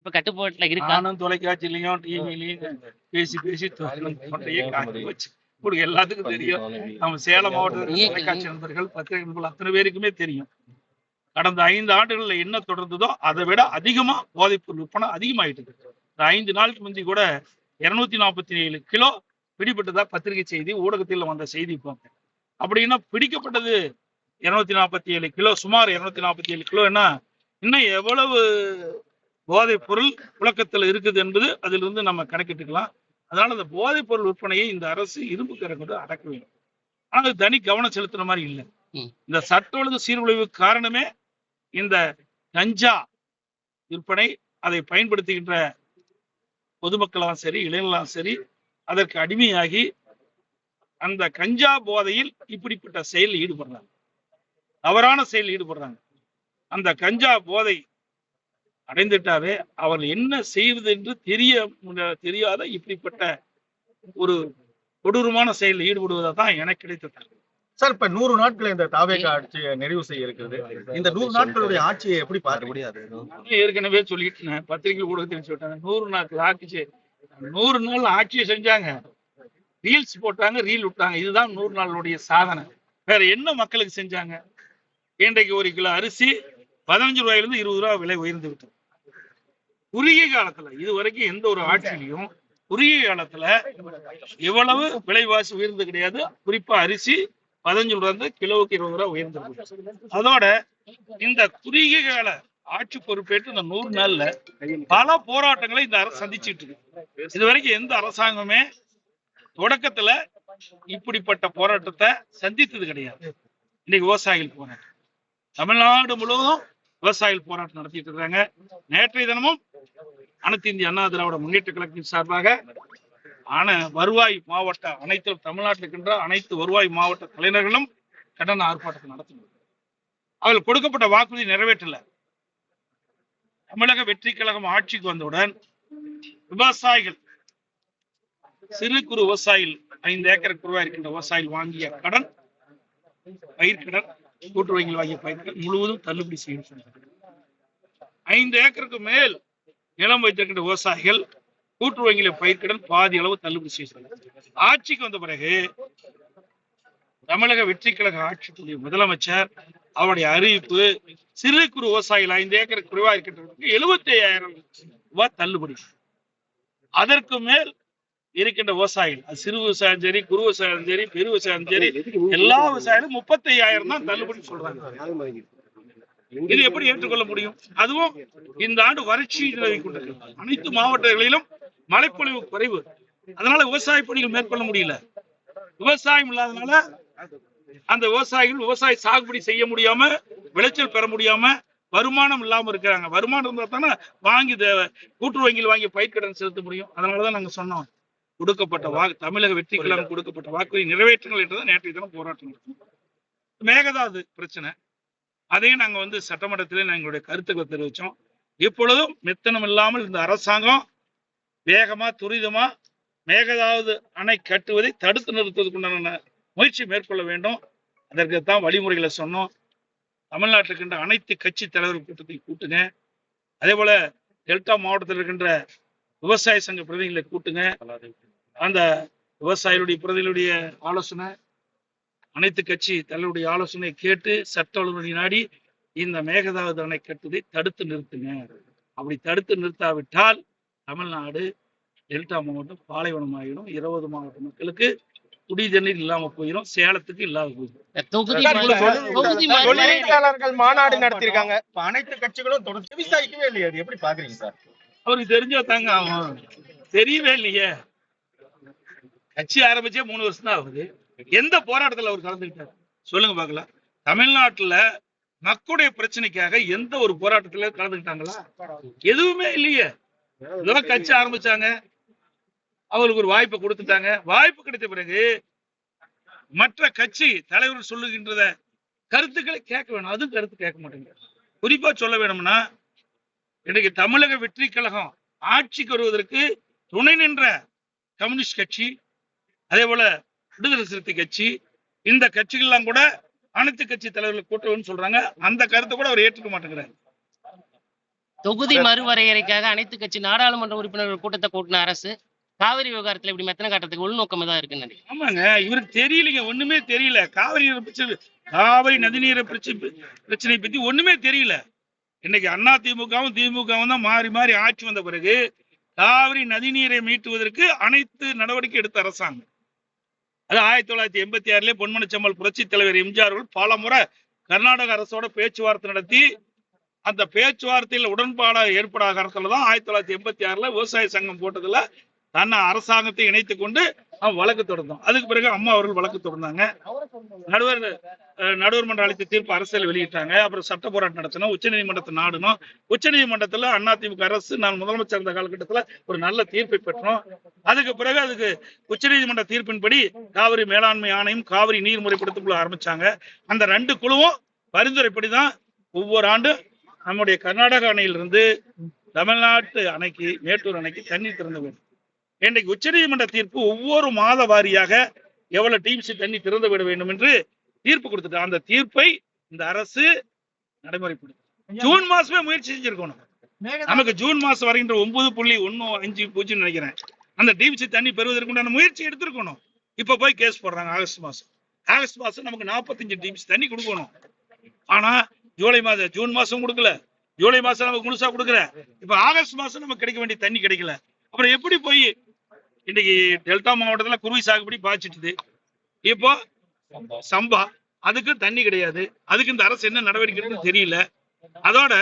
இப்ப கட்டுப்பாட்டுல இருக்கா? நானும் தொலைக்காட்சியிலையும் டிவிலையும் பேசி தொண்டையை காய்ச்சி வச்சு உங்களுக்கு எல்லாத்துக்கும் தெரியும். நம்ம சேலம் மாவட்டத்தில் தொலைக்காட்சி நண்பர்கள், பத்திரிகை நண்பர்கள் அத்தனை பேருக்குமே தெரியும். கடந்த 5 ஆண்டுகள்ல என்ன தொடர்ந்ததோ அதை விட அதிகமா போதைப்பொருள் விற்பனை அதிகமாயிட்டு இருக்கு. இந்த 5 நாளுக்கு முந்தி கூட 247 கிலோ பிடிபட்டதா பத்திரிகை செய்தி ஊடகத்தில் வந்த செய்தி போங்க. அப்படின்னா பிடிக்கப்பட்டது 247 கிலோ, சுமார் 247 கிலோ. என்ன இன்னும் எவ்வளவு போதைப் பொருள் புழக்கத்தில் இருக்குது என்பது அதிலிருந்து நம்ம கணக்கிட்டுக்கலாம். அதனால இந்த போதைப் பொருள் விற்பனையை இந்த அரசு இரும்பு கரை கொண்டு அடக்க வேண்டும். ஆனா அது தனி கவனம் செலுத்துற மாதிரி இல்லை. இந்த சட்ட ஒழுங்கு சீர்குலைவு காரணமே இந்த கஞ்சா விற்பனை, அதை பயன்படுத்துகின்ற பொதுமக்களாம் சரி, இளைஞர்களாம் சரி, அதற்கு அடிமையாகி அந்த கஞ்சா போதையில் இப்படிப்பட்ட செயலில் ஈடுபடுறாங்க, தவறான செயலில் ஈடுபடுறாங்க. அந்த கஞ்சா போதை அடைந்துட்டாவே அவர்கள் என்ன செய்வது என்று தெரியாத இப்படிப்பட்ட ஒரு கொடூரமான செயலில் ஈடுபடுவதா தான் எனக்கு கிடைத்தது. சார், இப்ப 100 நாட்கள் இந்த தாவேகா ஆட்சி நிறைவு செய்ய இருக்கிறது. இந்த 100 நாட்களுடைய ஆட்சியை எப்படி பார்க்க முடியாது? ஏற்கனவே சொல்லிட்டு பத்திரிகை ஊடகத்தில் சொல்லிட்டாங்க, 100 நாட்கள் ஆட்சி. 100 நாள் ஆட்சியை செஞ்சாங்க, ரீல்ஸ் போட்டாங்க, ரீல் விட்டாங்க. இதுதான் 100 நாளுடைய சாதனை. வேற என்ன மக்களுக்கு செஞ்சாங்க? இன்றைக்கு 1 கிலோ அரிசி 15 ரூபாயிலிருந்து 20 ரூபாய் விலை உயர்ந்து விட்டது. குறுகிய காலத்துல இதுவரைக்கும் எந்த ஒரு ஆட்சியிலையும் குறுகிய காலத்துல இவ்வளவு விலைவாசி உயர்ந்து கிடையாது. குறிப்பா அரிசி 15 ரூபாய் கிலோவுக்கு 20 ரூபாய் உயர்ந்து. அதோட இந்த குறுகிய கால ஆட்சி பொறுப்பேற்று இந்த 100 நாள்ல பல போராட்டங்களை இந்த அரசு சந்திச்சுட்டு இருக்கு. இதுவரைக்கும் எந்த அரசாங்கமே தொடக்கத்துல இப்படிப்பட்ட போராட்டத்தை சந்தித்தது கிடையாது. இன்னைக்கு விவசாயிகள் போராட்டம் தமிழ்நாடு முழுவதும் விவசாயிகள் போராட்டம் நடத்திட்டு இருக்காங்க. நேற்றைய தினமும் அனைத்து இந்திய அண்ணா திராவிட முன்னேற்ற கழகத்தின் சார்பாக வருவாய் மாவட்ட அனைத்து தமிழ்நாட்டில் இருக்கின்ற அனைத்து வருவாய் மாவட்ட தலைவர்களும் கண்டன ஆர்ப்பாட்டத்தை நடத்தினர். அவர்கள் கொடுக்கப்பட்ட வாக்குறுதி நிறைவேற்றல. தமிழக வெற்றி கழகம் ஆட்சிக்கு வந்தவுடன் விவசாயிகள், சிறு குறு விவசாயிகள், 5 ஏக்கருக்கு ரூபாய் இருக்கின்ற விவசாயிகள் வாங்கிய கடன், பயிர்க்கடன், கூட்டுறவு வங்கியில் வாங்கிய பயிர்க்கடன் முழுவதும் தள்ளுபடி செய்யும். 5 ஏக்கருக்கு மேல் நிலம் வைத்திருக்கின்ற விவசாயிகள் கூட்டுறவு வங்கியில பயிர்க்கடன் பாதி அளவு தள்ளுபடி செய்ய. ஆட்சிக்கு வந்த பிறகு தமிழக வெற்றி கழக ஆட்சிக்குரிய முதலமைச்சர் அவருடைய அறிவிப்பு, சிறு குறு விவசாயிகள் 5 ஏக்கருக்கு குறைவா இருக்கின்றவர்களுக்கு 75,000 ரூபாய் தள்ளுபடி. அதற்கு மேல் இருக்கின்ற விவசாயிகள், அது சிறு விவசாயம் சரி, குறு விவசாயம் சரி, பெரு விவசாயம் சரி, எல்லா விவசாயிகளும் 35,000 தான் தள்ளுபடி சொல்றாங்க. இது எப்படி ஏற்றுக்கொள்ள முடியும்? அதுவும் இந்த ஆண்டு வறட்சி நிலவி கொண்டிருக்கிறது. அனைத்து மாவட்டங்களிலும் மழைப்பொழிவு குறைவு. அதனால விவசாய பணிகள் மேற்கொள்ள முடியல. விவசாயம் இல்லாதனால அந்த விவசாயிகள் விவசாய சாகுபடி செய்ய முடியாம, விளைச்சல் பெற முடியாம, வருமானம் இல்லாம இருக்கிறாங்க. வருமானம் இருந்தா தானே வாங்கி கூட்டுறவு வங்கியில் வாங்கி பயிர்க்கடன் செலுத்த முடியும். அதனாலதான் நாங்க சொன்னோம், கொடுக்கப்பட்ட தமிழக வெற்றி கழகம் கொடுக்கப்பட்ட வாக்குறுதி நிறைவேற்றுங்கள் என்றதான் நேற்றைய தினம் போராட்டம் நடத்தும். மேகதாது பிரச்சனை, அதையும் நாங்க சட்டமன்றத்திலே எங்களுடைய கருத்துக்களை தெரிவிச்சோம். இப்பொழுதும் மெத்தனம் இல்லாமல் இந்த அரசாங்கம் வேகமா துரிதமா மேகதாது அணை கட்டுவதை தடுத்து நிறுத்துவதற்குண்டான முயற்சி மேற்கொள்ள வேண்டும். அதற்குத்தான் வழிமுறைகளை சொன்னோம். தமிழ்நாட்டில் இருக்கின்ற அனைத்து கட்சி தலைவர் கூட்டத்தை கூட்டுங்க. அதே போல டெல்டா மாவட்டத்தில் இருக்கின்ற விவசாய சங்க பிரதிநிதிகளை கூட்டுங்க. அந்த விவசாயிகளுடைய பிரதிகளுடைய ஆலோசனை, அனைத்து கட்சி தலைவருடைய ஆலோசனை கேட்டு சட்ட ஒழுங்கு நாடி இந்த மேகதாது அணை கட்டுவதை தடுத்து நிறுத்துங்க. அப்படி தடுத்து நிறுத்தாவிட்டால் தமிழ்நாடு டெல்டா மாவட்டம் பாலைவனம் ஆகிடும். 20 மாவட்ட மக்களுக்கு குடி தண்ணீர் இல்லாம போயிடும். சேலத்துக்கு இல்லாத போயிடும். தொழிலாளர்கள் மாநாடு நடத்திருக்காங்க. அனைத்து கட்சிகளும் தொடர்ந்து விவசாயிக்கவே இல்லையா? அது எப்படி பாக்குறீங்க சார்? அவருக்கு தெரிஞ்சா தாங்க ஆகும். தெரியவே இல்லையே. கட்சி ஆரம்பிச்சே 3 வருஷம் தான் ஆகுது. எந்த போராட்டத்தில் அவர் கலந்துக்கிட்டார் சொல்லுங்க பார்க்கலாம். தமிழ்நாட்டுல மக்களுடைய பிரச்சனைக்காக எந்த ஒரு போராட்டத்துல கலந்துக்கிட்டாங்களா? எதுவுமே இல்லையே. இதெல்லாம் கட்சி ஆரம்பிச்சாங்க, அவருக்கு ஒரு வாய்ப்பை கொடுத்துட்டாங்க. வாய்ப்பு கிடைத்த பிறகு மற்ற கட்சி தலைவர் சொல்லுகின்றத கருத்துக்களை கேட்க வேணும். அதுவும் கருத்து கேட்க மாட்டேங்க. குறிப்பா சொல்ல வேணும்னா, இன்னைக்கு தமிழக வெற்றி கழகம் ஆட்சிக்கு வருவதற்கு துணை நின்ற கம்யூனிஸ்ட் கட்சி, அதே போல விடுதலை சிறுத்தை கட்சி, இந்த கட்சிகள்லாம் கூட அனைத்து கட்சி தலைவர்கள் கூட்டணும்னு சொல்றாங்க. அந்த கருத்தை கூட அவர் ஏற்றுக்க மாட்டேங்கிறார். தொகுதி மறுவரையறைக்காக அனைத்து கட்சி நாடாளுமன்ற உறுப்பினர்கள் கூட்டத்தை கூட்டின அரசு காவிரி விவகாரத்துல இப்படி மெத்தனை காட்டுறதுக்கு உள்நோக்கம் தான் இருக்குன்னு நினைக்கிறேன். ஆமாங்க, இவருக்கு தெரியலங்க, ஒண்ணுமே தெரியல. காவிரி நதிநீரை பிரச்சனை பத்தி ஒண்ணுமே தெரியல. இன்னைக்கு அண்ணா திமுகவும் திமுகவும் தான் மாறி மாறி ஆட்சி வந்த பிறகு காவிரி நதிநீரை மீட்டுவதற்கு அனைத்து நடவடிக்கை எடுத்த அரசாங்கம். அது 1986 பொன்மனச்செம்மல் புரட்சி தலைவர் எம்ஜிஆர் அவர்கள் பல முறை கர்நாடக அரசோட பேச்சுவார்த்தை நடத்தி அந்த பேச்சுவார்த்தையில் உடன்பாடாக ஏற்படாத காலத்துல தான் 1986 விவசாய சங்கம் போட்டதுல தன்னை அரசாங்கத்தை இணைத்துக் கொண்டு வழக்கு தொடர்ந்தோம். அதுக்கு பிறகு அம்மா அவர்கள் வழக்கு தொடர்ந்தாங்க. நடுவர் மன்ற அளித்த தீர்ப்பு அரசியல் வெளியிட்டாங்க. அப்புறம் சட்ட போராட்டம் நடத்தணும், உச்ச நீதிமன்றத்தை நாடணும். உச்ச நீதிமன்றத்துல அதிமுக அரசு நான் முதலமைச்சர் இருந்த காலகட்டத்தில் ஒரு நல்ல தீர்ப்பை பெற்றோம். அதுக்கு பிறகு அதுக்கு உச்ச நீதிமன்ற தீர்ப்பின்படி காவிரி மேலாண்மை ஆணையம் காவிரி நீர் முறைப்படுத்தும் குழு ஆரம்பிச்சாங்க. அந்த 2 குழுவும் பரிந்துரைப்படிதான் ஒவ்வொரு ஆண்டும் நம்முடைய கர்நாடக அணையிலிருந்து தமிழ்நாட்டு அணைக்கு மேட்டூர் அணைக்கு தண்ணீர் திறந்து வேண்டும். இன்றைக்கு உச்ச நீதிமன்ற தீர்ப்பு ஒவ்வொரு மாத வாரியாக எவ்வளவு டிஎம்சி தண்ணி திறந்து விட வேண்டும் என்று தீர்ப்பு கொடுத்துட்டு அந்த தீர்ப்பை இந்த அரசு நடைமுறைப்படுத்தும். ஜூன் மாசமே முயற்சி செஞ்சிருக்கணும். நமக்கு ஜூன் மாசம் வருகின்ற 9.15 நினைக்கிறேன் அந்த டிஎம்சி தண்ணி பெறுவதற்கு முயற்சி எடுத்திருக்கணும். இப்ப போய் கேஸ் போடுறாங்க. ஆகஸ்ட் மாசம் நமக்கு 45 டிஎம்சி தண்ணி கொடுக்கணும். ஆனா ஜூன் மாசம் கொடுக்கல, ஜூலை மாசம் நமக்கு முழுசா கொடுக்கல. இப்ப ஆகஸ்ட் மாசம் நமக்கு கிடைக்க வேண்டிய தண்ணி கிடைக்கல. அப்புறம் எப்படி போய் இன்னைக்கு டெல்டா மாவட்டத்துல குருவி சாகுபடி பாய்ச்சிட்டுது. இப்போ சம்பா அதுக்கு தண்ணி கிடையாது. அதுக்கு இந்த அரசு என்ன நடவடிக்கை எடுக்குன்னு தெரியல. அதோட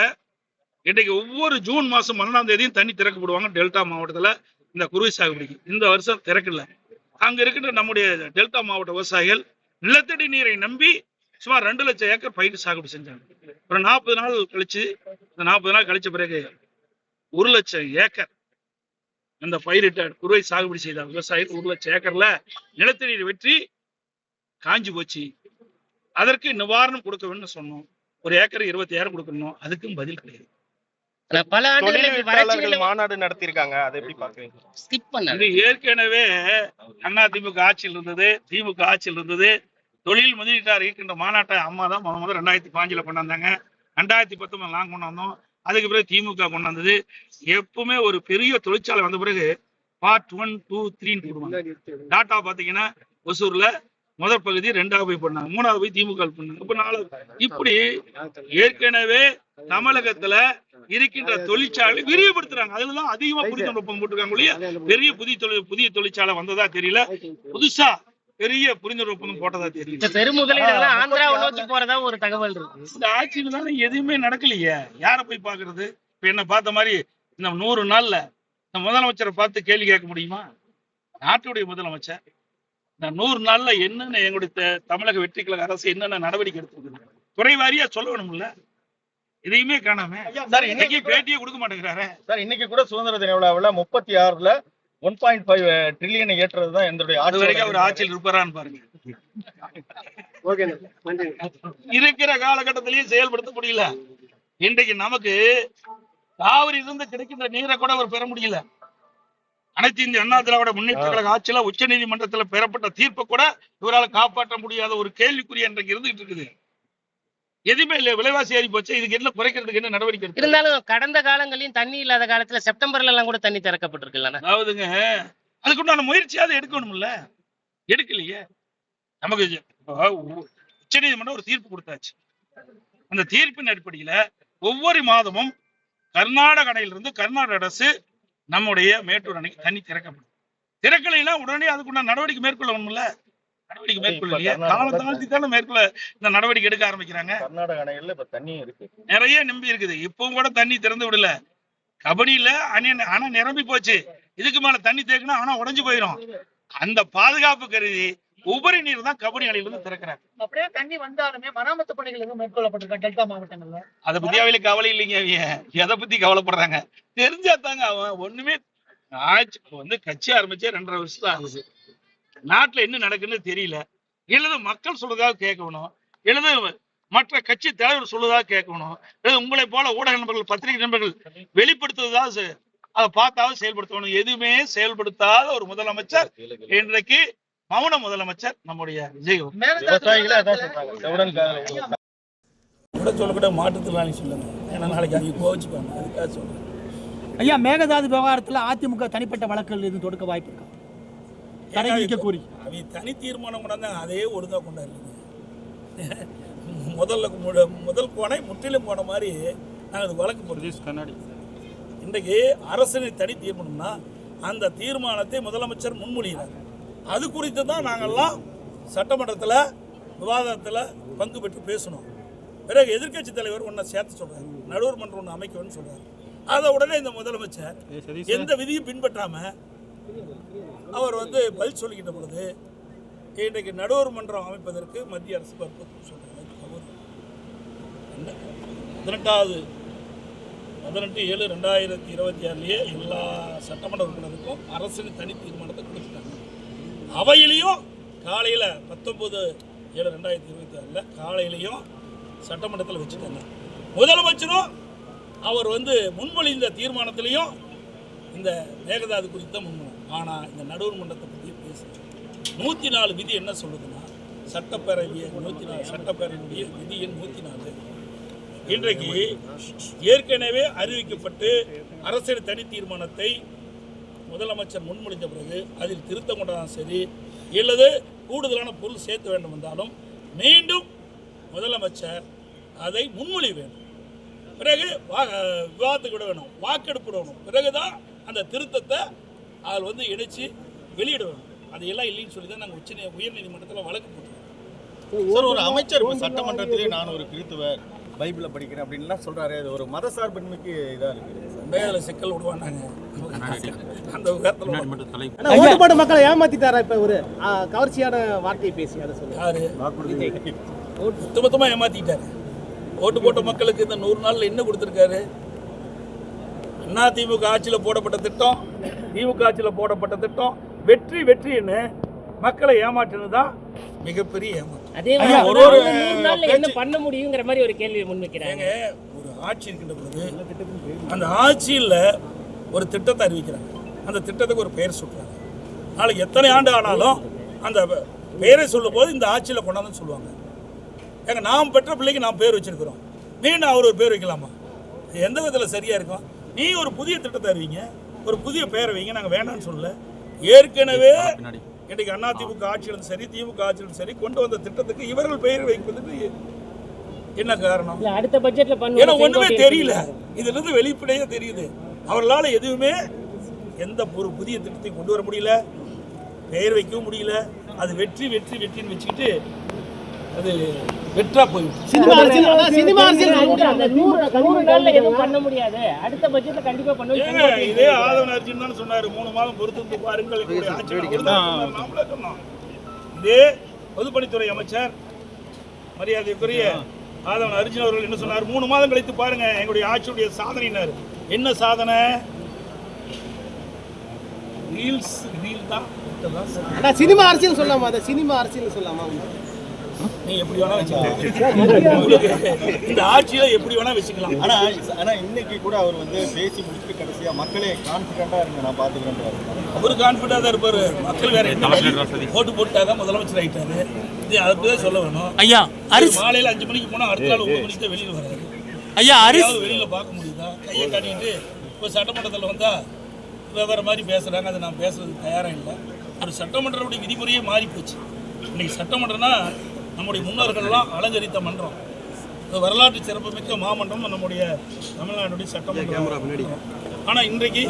இன்னைக்கு ஒவ்வொரு ஜூன் மாசம் 12ஆம் தேதியும் தண்ணி திறக்கப்படுவாங்க டெல்டா மாவட்டத்துல இந்த குருவி சாகுபடிக்கு. இந்த வருஷம் திறக்கல. அங்க இருக்கின்ற நம்முடைய டெல்டா மாவட்ட விவசாயிகள் நிலத்தடி நீரை நம்பி சுமார் 2 லட்சம் ஏக்கர் பயிர் சாகுபடி செஞ்சாங்க. ஒரு 40 நாள் கழிச்சு, இந்த 40 நாள் கழிச்ச பிறகு 1 லட்சம் ஏக்கர் அந்த பயிரிட்ட குறுவை சாகுபடி செய்த விவசாயிகள் 1 லட்சம் ஏக்கர்ல நிலத்தடி நீர் வெற்றி காஞ்சி போச்சு. அதற்கு நிவாரணம் கொடுக்க வேண்டும் சொன்னோம். ஒரு ஏக்கர் 20,000 கொடுக்கணும். அதுக்கும் பதில் கிடையாது. பல ஆண்டுகள் மாநாடு நடத்திருக்காங்க. அதை எப்படி பாக்குறீங்க? இது ஏற்கனவே அதிமுக ஆட்சியில் இருந்தது, திமுக ஆட்சியில் இருந்தது. தொழில் முதலீட்டார் இருக்கின்ற மாநாட்டை அம்மா தான் முதல் 2005 கொண்டாந்தாங்க. 2019 நாங்க கொண்டாந்தோம். அதுக்கு பிறகு திமுக கொண்டாந்தது. எப்பவுமே ஒரு பெரிய தொழிற்சாலை வந்த பிறகு பார்ட் 1, 2, 3 போடுவாங்க. டாட்டா பாத்தீங்கன்னா ஒசூர்ல முதல் பகுதி 2ஆவது போய் பண்ணாங்க, 3ஆவது போய் திமுக பண்ணாங்க. இப்ப 4 இப்படி ஏற்கனவே தமிழகத்துல இருக்கின்ற தொழிற்சாலை விரிவுபடுத்துறாங்க. அதுலதான் அதிகமா புரிந்துணர்வு போட்டிருக்காங்க இல்லையா? பெரிய புதிய தொழிற்சாலை வந்ததா தெரியல, புதுசா பெரிய புரிந்துணர்வு ஒப்பந்தம் போட்டதா தெரியல. பெருமுதலீடுகள் ஆந்திராவை நோக்கி போறதா ஒரு தகவல் இருக்கு. இந்த ஆட்சியில தானே எதுவுமே நடக்கலையே. யார போய் பாக்குறது? இப்ப என்ன பார்த்த மாதிரி இந்த 100 நாள்ல இந்த முதலமைச்சரை பார்த்து கேள்வி கேட்க முடியுமா? நாட்டுடைய முதலமைச்சர் இந்த 100 நாள்ல என்னென்ன எங்களுடைய தமிழக வெற்றி கழக அரசு என்னென்ன நடவடிக்கை எடுத்திருக்கு துறை வாரியா சொல்லணும்ல. இதையுமே காணாம சார் இன்னைக்கு பேட்டியே கொடுக்க மாட்டேங்கிறாரு. சார் இன்னைக்கு கூட சுதந்திர தின விழாவில் 36ல 1.5 ட்ரில்லியனை ஏற்றுறதுதான் என்னுடைய அது வரைக்கும் அவர் ஆட்சியில் இருப்பாரான்னு பாருங்க. இருக்கிற காலகட்டத்திலேயே செயல்படுத்த முடியல. இன்றைக்கு நமக்கு காவிரி இருந்து கிடைக்கின்ற நீரை கூட அவர் பெற முடியல. அனைத்து இந்திய அண்ணா திராவிட முன்னேற்ற கழக ஆட்சியில உச்ச நீதிமன்றத்தில் பெறப்பட்ட தீர்ப்பை கூட இவரால் காப்பாற்ற முடியாத ஒரு கேள்விக்குறி இன்றைக்கு இருந்துகிட்டு இருக்குது. எதுவுமே இல்ல, விலைவாசி ஏறி போச்சு. இதுக்கு என்ன குறைக்கிறதுக்கு என்ன நடவடிக்கை எடுத்து? இருந்தாலும் கடந்த காலங்களிலும் தண்ணி இல்லாத காலத்துல செப்டம்பர்ல எல்லாம் கூட தண்ணி திறக்கப்பட்டிருக்குல்ல. அதாவதுங்க அதுக்குண்டான முயற்சியாவது எடுக்கணும்ல, எடுக்கலையே. நமக்கு உச்ச நீதிமன்றம் ஒரு தீர்ப்பு கொடுத்தாச்சு. அந்த தீர்ப்பின் அடிப்படையில ஒவ்வொரு மாதமும் கர்நாடக அணையிலிருந்து கர்நாடக அரசு நம்முடைய மேட்டூர் அணைக்கு தண்ணி திறக்கப்படும். திறக்கலைன்னா உடனே அதுக்குண்டான நடவடிக்கை மேற்கொள்ளணும்ல. நடவடிக்கை மேற்கொள்ளலையே. காலம் தாழ்த்தி தானே மேற்கொள்ள இந்த நடவடிக்கை எடுக்க ஆரம்பிக்கிறாங்க. கர்நாடக அணையில இப்ப தண்ணி இருக்கு, நிறைய நம்பி இருக்குது. இப்பவும் கூட தண்ணி திறந்து விடல. கபடியில அணை நிரம்பி போச்சு. இதுக்கு மேல தண்ணி தேக்கணும், ஆனா உடைஞ்சு போயிடும். அந்த பாதுகாப்பு கருதி உபரி நீர் தான் கபடி அணையிலிருந்து திறக்கிறாங்க. அப்படியே தண்ணி வந்தாலுமே மராமத்து பணிகள் எதுவும் மேற்கொள்ளப்பட்டிருக்கா டெல்டா மாவட்டங்கள்ல? அதை பத்தி அவையில கவலை இல்லைங்க. எதை பத்தி கவலைப்படுறாங்க? தெரிஞ்சா தாங்க. அவன் ஒண்ணுமே ஆட்சி கட்சி ஆரம்பிச்சே 2.5 வருஷம் ஆகுது. நாட்டுல என்ன நடக்குன்னு தெரியல. எழுது மக்கள் சொல்றதாக கேட்கணும், எழுது மற்ற கட்சி தலைவர் சொல்றதாக கேட்கணும், உங்களை போல ஊடக நண்பர்கள் பத்திரிகை நண்பர்கள் வெளிப்படுத்துவதாக அதை பார்த்தாவது செயல்படுத்தணும். எதுவுமே செயல்படுத்தாத ஒரு முதலமைச்சர் இன்றைக்கு மௌன முதலமைச்சர் நம்முடைய விஜய். விவசாயிகளே அதான் சொல்றாங்க. சொல்லக்கூட மாற்றுத்திறனாளி சொல்லுங்க. ஏன்னா நாளைக்கு அவங்க கோவிச்சுப்பாங்க, அதுக்காக சொல்கிறேன். ஐயா, மேகதாது விவகாரத்தில் அதிமுக தனிப்பட்ட வழக்குகள் எதுவும் தொடுக்க வாய்ப்பு இருக்கா? தடை விதிக்க கோரி அவங்க தனி தீர்மானம் கொண்டாந்தாங்க, அதே ஒழுங்காக கொண்டாடுறீங்க. முதல் கோணை முற்றிலும் போன மாதிரி நாங்கள் அது வழக்கு போடுறோம். இன்றைக்கு அரசினை தனி தீர்மானம்னா அந்த தீர்மானத்தை முதலமைச்சர் முன்மொழிகிறார். அது குறித்து தான் நாங்கள்லாம் சட்டமன்றத்தில் விவாதத்தில் பங்கு பெற்று பேசணும். பிறகு எதிர்க்கட்சி தலைவர் ஒன்றை சேர்த்து சொல்கிறார், நடுவர் மன்றம் ஒன்று அமைக்கணும்னு சொல்கிறார். அதை உடனே இந்த முதலமைச்சர் எந்த விதியும் பின்பற்றாமல் அவர் பதில் சொல்லிக்கிட்ட பொழுது இன்றைக்கு நடுவர் மன்றம் அமைப்பதற்கு மத்திய அரசு வற்புறுத்தி சொல்கிறாங்க. 18/7/2026 எல்லா சட்டமன்ற உறுப்பினருக்கும் அரசின் தனி தீர்மானத்தை கொடுத்துட்டாங்க. அவையிலையும் காலையில் 19/7/2026 காலையிலையும் சட்டமன்றத்தில் வச்சுட்டாங்க. முதலமைச்சரும் அவர் முன்மொழிந்த தீர்மானத்திலையும் இந்த மேகதாது குறித்த முன்மொழி. ஆனால் இந்த நடுவர் மன்றத்தை பற்றி பேசுகிறோம். 104 விதி என்ன சொல்லுதுன்னா, சட்டப்பேரவையினுடைய விதி எண் 104 இன்றைக்கு ஏற்கனவே அறிவிக்கப்பட்டு அரசியல் தனி தீர்மானத்தை முதலமைச்சர் முன்மொழிந்த பிறகு அதில் திருத்தம் கொண்டாலும் சரி, இல்லது கூடுதலான பொருள் சேர்த்த வேண்டும் என்றாலும் மீண்டும் முதலமைச்சர் அதை முன்மொழி வேண்டும். பிறகு விவாதத்துக்கு விட வேணும், வாக்கெடுப்பு விடணும். பிறகுதான் அந்த திருத்தத்தை அதில் இணைச்சி வெளியிட வேணும். அதையெல்லாம் இல்லைன்னு சொல்லி தான் நாங்கள் உயர்நீதிமன்றத்தில் வழக்கு போட்டோம். சார், ஒரு அமைச்சர் சட்டமன்றத்திலே நான் ஒரு கிறித்துவர் பைபிளை படிக்கிறேன் அப்படின்லாம் சொல்றாரு. அது ஒரு மதசார்பின்மைக்கு இதாக இருக்குது. அதில் சிக்கல் விடுவானாங்க அந்த விவகாரத்தில். ஓட்டு போட்ட மக்களை ஏமாத்திட்டாரா? இப்ப ஒரு கவர்ச்சியான வார்த்தையை பேசி அதை சொல்லுங்க. யாரு மொத்தமாக ஏமாத்திட்டாரு? ஓட்டு போட்ட மக்களுக்கு இந்த 100 நாளில் என்ன கொடுத்துருக்காரு? அதிமுக ஆட்சியில் போடப்பட்ட திட்டம், திமுக ஆட்சியில் போடப்பட்ட திட்டம் வெற்றி வெற்றின்னு மக்களை ஏமாற்றினது தான் மிகப்பெரிய ஏமாற்றம். என்ன பண்ண முடியுங்கிற மாதிரி ஒரு கேள்வி முன்வைக்கிறாங்க. ஒரு ஆட்சி இருக்கின்ற பொழுது அந்த ஆட்சியில் ஒரு திட்டத்தை அறிவிக்கிறாங்க, அந்த திட்டத்துக்கு ஒரு பெயர் சொல்றாங்க. நாளைக்கு எத்தனை ஆண்டு ஆனாலும் அந்த பெயரை சொல்லும் போது இந்த ஆட்சியில் கொண்டாந்து சொல்லுவாங்க. ஏங்க, நாம் பெற்ற பிள்ளைக்கு நாம் பேர் வச்சிருக்கிறோம், மீண்டும் அவர் ஒரு பேர் வைக்கலாமா? எந்த விதத்தில் சரியா இருக்கும்? நீ ஒரு புதிய திட்டத்தை அறிவிங்க, ஒரு புதிய பெயரை வைங்க, நாங்கள் வேண்டாம்னு சொல்லல. ஏற்கனவே இன்றைக்கு அதிமுக ஆட்சியிலும் சரி, திமுக ஆட்சியிலும் சரி கொண்டு வந்த திட்டத்துக்கு இவர்கள் பெயர் வைப்பதற்கு என்ன காரணம்? அடுத்த பட்ஜெட்ல ஏன்னா ஒண்ணுமே தெரியல. இதுல இருந்து வெளிப்படையா தெரியுது, அவர்களால் எதுவுமே எந்த ஒரு புதிய திட்டத்தையும் கொண்டு வர முடியல, பெயர் வைக்கவும் முடியல. அது வெற்றி வெற்றி வெற்றின்னு வச்சுக்கிட்டு அது வெற்றா போயிடுச்சு. சினிமா அரசியல் பண்ண முடியாது. அடுத்த பட்ஜெட்ல கண்டிப்பா பண்ணுவோம். இதே ஆதவன் அர்ஜுன் தான் சொன்னாரு, 3 மாதம் பொறுத்து பாருங்கள். இதே பொதுப்பணித்துறை அமைச்சர் மரியாதைக்குரிய ஆதவன் அர்ஜுன் அவர்கள் என்ன சொன்னார்? 3 மாதம் கழித்து பாருங்க எங்களுடைய ஆட்சியுடைய சாதனையினர். என்ன சாதனை? ரீல் தான். சினிமா அரசியல் சொல்லாமா? அதை சினிமா அரசியல் சொல்லாமா? நீ எப்படி வேணா வச்சுக்கலாம், இந்த ஆட்சியில எப்படி வேணா வச்சுக்கலாம். ஆனா இன்னைக்கு கூட அவர் பேசி முடிச்சுட்டு கடைசியா மக்களே கான்பிடண்டா இருங்க, நான் பாத்துக்கிறேன். அவரு கான்பிடண்டா தான் இருப்பாரு. மக்கள் வேற என்ன ஓட்டு போட்டாதான் முதலமைச்சர் ஆயிட்டாரு. இது அதுதான் சொல்ல வேணும். ஐயா, மாலையில 5 மணிக்கு போனா அடுத்த நாள் 9 மணிக்கு தான் வெளியில வராரு. ஐயா, வெளியில பார்க்க முடியுதா? கையை காட்டிட்டு இப்போ சட்டமன்றத்தில் வந்தா வேற மாதிரி பேசுறாங்க. அதை நான் பேசுறதுக்கு தயாரா இல்லை. ஒரு சட்டமன்றத்துடைய விதிமுறையே மாறி போச்சு. இன்னைக்கு சட்டமன்றம்னா நம்முடைய முன்னோர்கள்லாம் அலங்கரித்த மன்றம், வரலாற்று சிறப்புமிக்க மாமன்றம் நம்முடைய தமிழ்நாட்டுடைய சட்டமன்றம். ஆனால் இன்றைக்கு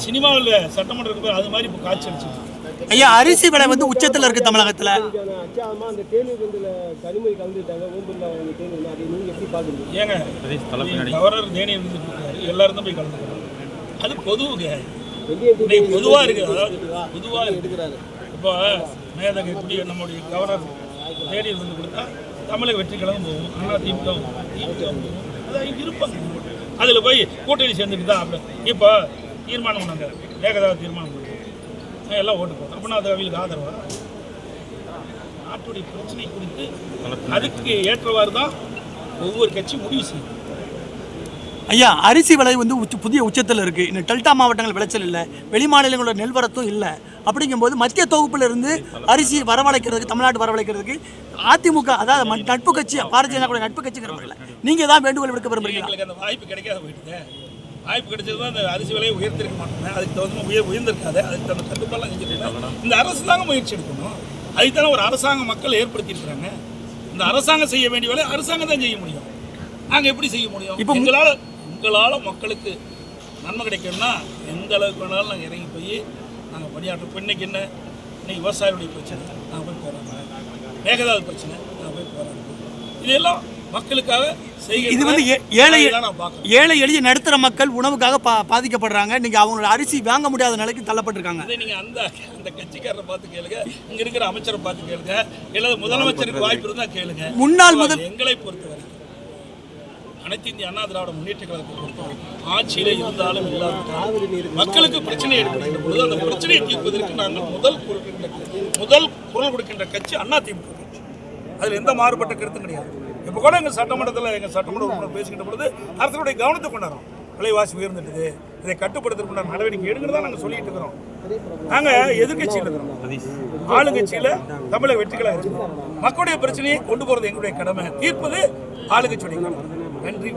சினிமாவில் சட்டமன்றம் அது மாதிரி இப்போ காட்சி அடிச்சு. ஐயா, அரிசி விலை உச்சத்தில் இருக்கு தமிழகத்தில். ஏங்க, கவர்னர் தேனியர் இருக்காரு, எல்லாரும் போய் கலந்துக்கிறாங்க. அது பொதுவுங்க, பொதுவாக இருக்கு. அதாவது பொதுவாக இருக்கிறாரு. இப்போ மேதகை கூடிய நம்முடைய கவர்னர் தேனியர் கொடுத்தா தமிழக வெற்றி கழகம் போகும், ஆனால் திமுக போகும். அதான் இருப்பாங்க. அதில் போய் கூட்டணி சேர்ந்துட்டு தான் அப்படி இப்போ தீர்மானம் பண்ணாங்க, மேகதாது தீர்மானம் பண்ணாங்க, எல்லாம் ஓட்டு போட்டோம். அப்படின்னா அது அவங்களுக்கு ஆதரவா? நாட்டுடைய பிரச்சனை குறித்து அதுக்கு ஏற்றவாறு தான் ஒவ்வொரு கட்சி முடிவு செய்யும். ஐயா, அரிசி விலை வந்து புதிய உச்சத்தில் இருக்குது. இன்னும் டெல்டா மாவட்டங்கள் விளைச்சல் இல்லை, வெளி மாநிலங்களோட நெல்வரத்தும் இல்லை. அப்படிங்கும்போது மத்திய தொகுப்பில் இருந்து அரிசி வரவழைக்கிறதுக்கு, தமிழ்நாட்டு வரவழைக்கிறதுக்கு அதிமுக, அதாவது நட்பு கட்சி, பாரதிய ஜனதா கூட நட்பு கட்சிங்கிற முறையில் நீங்கள் தான் வேண்டுகோள் விடுக்க விரும்புகிறீங்களா? எங்களுக்கு அந்த வாய்ப்பு கிடைக்காத போயிட்டு, வாய்ப்பு கிடைச்சது தான் அந்த அரிசி விலையை உயர்த்திருக்க மாட்டோம். அதுக்கு தகுந்த உயர்ந்திருக்காது, அதுக்கு தகுந்த கட்டுப்பாடெல்லாம் செஞ்சுருக்கோம். இந்த அரசு தாங்க முயற்சி எடுக்கணும். அதுக்குத்தானே ஒரு அரசாங்க மக்கள் ஏற்படுத்தியிருக்கிறாங்க. இந்த அரசாங்கம் செய்ய வேண்டிய வேலை அரசாங்கம் தான் செய்ய முடியும். நாங்கள் எப்படி செய்ய முடியும்? இப்போ உங்களால் மக்களுக்கு நன்மை கிடைக்கணும்னா எந்த அளவுக்கு வேணாலும் நாங்கள் இறங்கி போய் நாங்கள் பணியாற்றோம். இப்போ இன்னைக்கு என்ன, இன்னைக்கு விவசாயிகளுடைய பிரச்சனை நாங்கள் போய் போராடுறோம், மேகதாது பிரச்சனை நாங்கள் போய் போராடுறோம். இதெல்லாம் மக்களுக்காக செய்ய. இது வந்து ஏழை எளிய நடுத்தர மக்கள் உணவுக்காக பாதிக்கப்படுறாங்க. நீங்கள் அவங்களோட அரிசி வாங்க முடியாத நிலைக்கு தள்ளப்பட்டிருக்காங்க. இதை நீங்கள் அந்த கட்சிக்காரரை பார்த்து கேளுங்க, இங்கே இருக்கிற அமைச்சரை பார்த்து கேளுங்க, இல்லை முதலமைச்சருக்கு வாய்ப்பு இருந்தால் கேளுங்க. முன்னாள் எங்களை பொறுத்தவரை அனைத்து இந்திய அண்ணா திராவிட முன்னேற்ற கழகத்தை பொறுத்தவரை ஆட்சியில இருந்தாலும் இல்லாவிட்டாலும் மக்களுக்கு பிரச்சனை ஏற்படுகின்ற பொழுது அந்த பிரச்சனையை தீர்ப்பதற்கு நாங்கள் முதல் குரல் கொடுக்கின்ற கட்சி அதிமுக கட்சி. அதில் எந்த மாறுபட்ட கருத்தும் கிடையாது. இப்போ கூட எங்கள் சட்டமன்ற உறுப்பினர் பேசுகின்ற பொழுது அரசுடைய கவனத்தை கொண்டாடுறோம். விலைவாசி உயர்ந்துட்டுது, இதை கட்டுப்படுத்துறதுக்குள்ள நடவடிக்கை எடுங்கிறது தான் நாங்கள் சொல்லிட்டு இருக்கிறோம். நாங்கள் எதிர்கட்சியில் இருக்கிறோம், ஆளுங்கட்சியில் தமிழக வெற்றிகளாக இருக்கிறோம். மக்களுடைய பிரச்சனையை கொண்டு போகிறது எங்களுடைய கடமை, தீர்ப்பது ஆளுங்கட்சியுடைய கடமை. நன்றி.